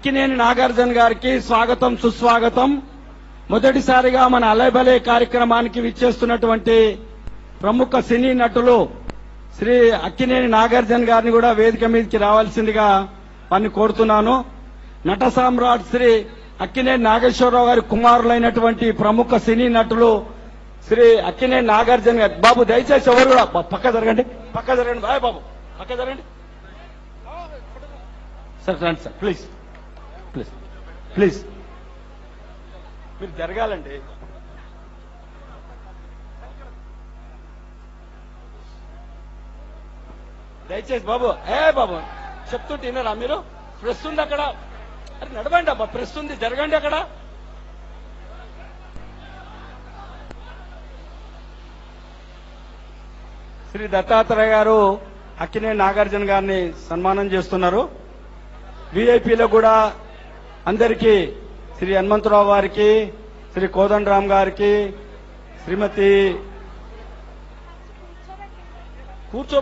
అక్కినేని నాగార్జున గారికి స్వాగతం సుస్వాగతం. మొదటిసారిగా మన అలైబలే కార్యక్రమానికి విచ్చేస్తున్నటువంటి ప్రముఖ సినీ నటులు శ్రీ అక్కినేని నాగార్జున గారిని కూడా వేదిక మీదకి రావాల్సిందిగా వారిని కోరుతున్నాను. నట సామ్రాట్ శ్రీ అక్కినేని నాగేశ్వరరావు గారి కుమారులైనటువంటి ప్రముఖ సినీ నటులు శ్రీ అక్కినేని నాగార్జున గారు. బాబు దయచేసి ఎవరు కూడా పక్క జరగండి, పక్క జరగండి. బాయ్ బాబు, పక్క జరగండి సార్. రండి సార్, ప్లీజ్ ప్లీజ్ ప్లీజ్ మీరు జరగాలండి. దయచేసి బాబు, బాబు చెప్తుంటే వినరా మీరు? ప్రెస్ ఉంది అక్కడ, అది నడవండి అబ్బా, ప్రెస్ ఉంది, జరగండి అక్కడ. శ్రీ దత్తాత్రేయ గారు అక్కినేని నాగార్జున గారిని సన్మానం చేస్తున్నారు. విఐపీలో కూడా అందరికీ శ్రీ హనుమంతరావు గారికి, శ్రీ కోదండరామ్ గారికి, శ్రీమతి కూర్చో